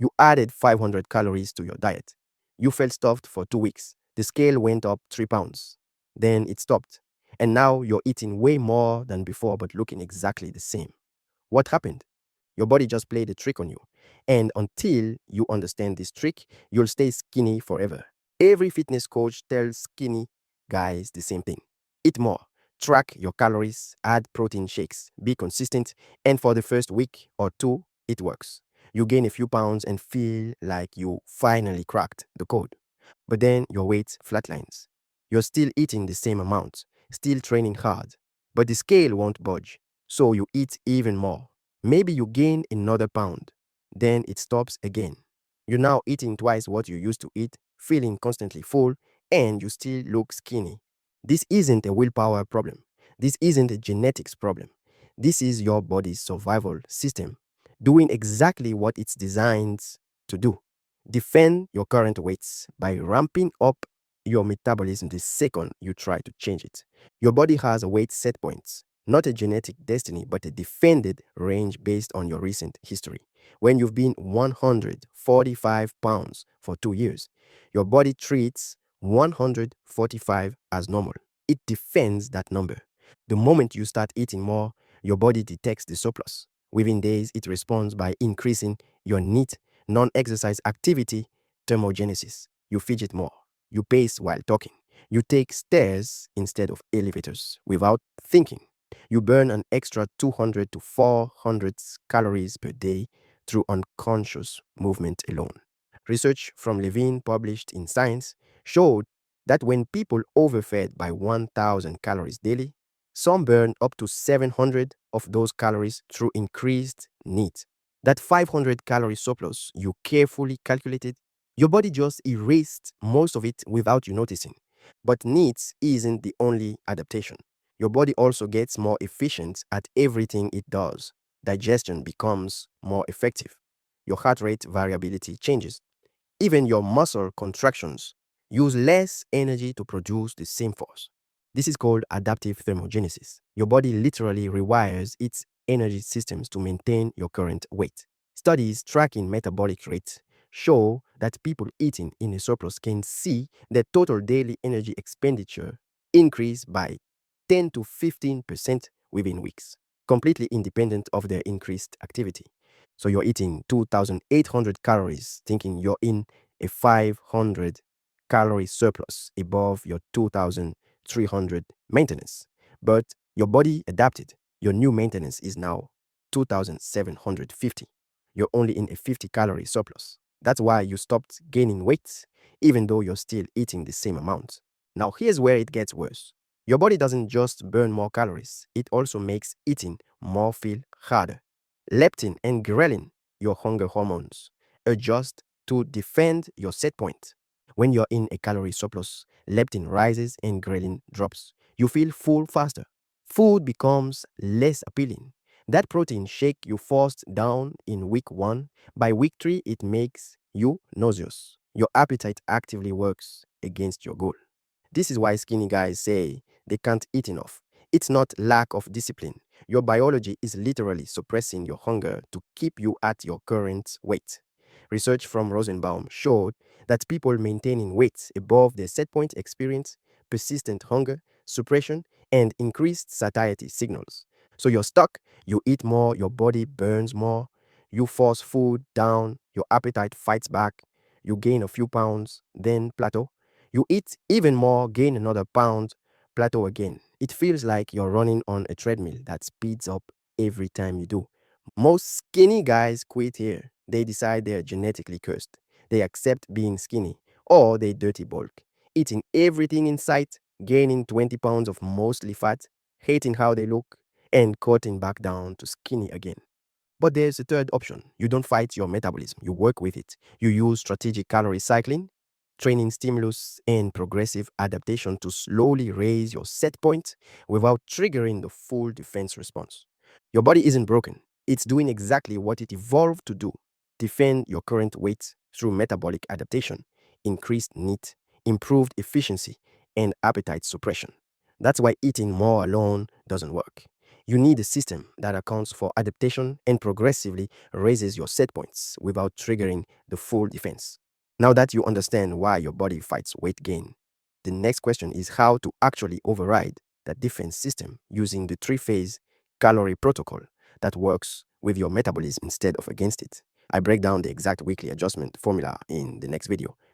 You added 500 calories to your diet. You felt stuffed for 2 weeks. The scale went up 3 pounds. Then it stopped. And now you're eating way more than before, but looking exactly the same. What happened? Your body just played a trick on you. And until you understand this trick, you'll stay skinny forever. Every fitness coach tells skinny guys the same thing: eat more, track your calories, add protein shakes, be consistent, and for the first week or two, it works. You gain a few pounds and feel like you finally cracked the code. But then your weight flatlines. You're still eating the same amount, still training hard, but the scale won't budge. So you eat even more. Maybe you gain another pound. Then it stops again. You're now eating twice what you used to eat, feeling constantly full, and you still look skinny. This isn't a willpower problem. This isn't a genetics problem. This is your body's survival system doing exactly what it's designed to do. Defend your current weights by ramping up your metabolism the second you try to change it. Your body has a weight set point, not a genetic destiny, but a defended range based on your recent history. When you've been 145 pounds for 2 years, your body treats 145 as normal. It defends that number. The moment you start eating more, your body detects the surplus. Within days, it responds by increasing your NEAT, non-exercise activity thermogenesis. You fidget more. You pace while talking. You take stairs instead of elevators without thinking. You burn an extra 200 to 400 calories per day through unconscious movement alone. Research from Levine published in Science showed that when people overfed by 1,000 calories daily, some burn up to 700 of those calories through increased NEAT. That 500 calorie surplus you carefully calculated, your body just erased most of it without you noticing. But NEAT isn't the only adaptation. Your body also gets more efficient at everything it does. Digestion becomes more effective. Your heart rate variability changes. Even your muscle contractions use less energy to produce the same force. This is called adaptive thermogenesis. Your body literally rewires its energy systems to maintain your current weight. Studies tracking metabolic rates show that people eating in a surplus can see their total daily energy expenditure increase by 10 to 15% within weeks, completely independent of their increased activity. So you're eating 2,800 calories, thinking you're in a 500 calorie surplus above your 2,300 maintenance. But your body adapted. Your new maintenance is now 2,750. You're only in a 50 calorie surplus. That's why you stopped gaining weight, even though you're still eating the same amount. Now, here's where it gets worse. Your body doesn't just burn more calories, it also makes eating more feel harder. Leptin and ghrelin, your hunger hormones, adjust to defend your set point. When you're in a calorie surplus, leptin rises and ghrelin drops. You feel full faster. Food becomes less appealing. That protein shake you forced down in week 1, by week 3, it makes you nauseous. Your appetite actively works against your goal. This is why skinny guys say they can't eat enough. It's not lack of discipline. Your biology is literally suppressing your hunger to keep you at your current weight. Research from Rosenbaum showed that people maintaining weight above their set point experience persistent hunger, suppression, and increased satiety signals. So you're stuck, you eat more, your body burns more, you force food down, your appetite fights back, you gain a few pounds, then plateau. You eat even more, gain another pound, plateau again. It feels like you're running on a treadmill that speeds up every time you do. Most skinny guys quit here. They decide they're genetically cursed. They accept being skinny, or they dirty bulk, eating everything in sight, gaining 20 pounds of mostly fat, hating how they look, and cutting back down to skinny again. But there's a third option. You don't fight your metabolism, you work with it. You use strategic calorie cycling, training stimulus, and progressive adaptation to slowly raise your set point without triggering the full defense response. Your body isn't broken, it's doing exactly what it evolved to do: defend your current weight through metabolic adaptation, increased NEAT, improved efficiency, and appetite suppression. That's why eating more alone doesn't work. You need a system that accounts for adaptation and progressively raises your set points without triggering the full defense. Now that you understand why your body fights weight gain, the next question is how to actually override that defense system using the three-phase calorie protocol that works with your metabolism instead of against it. I break down the exact weekly adjustment formula in the next video.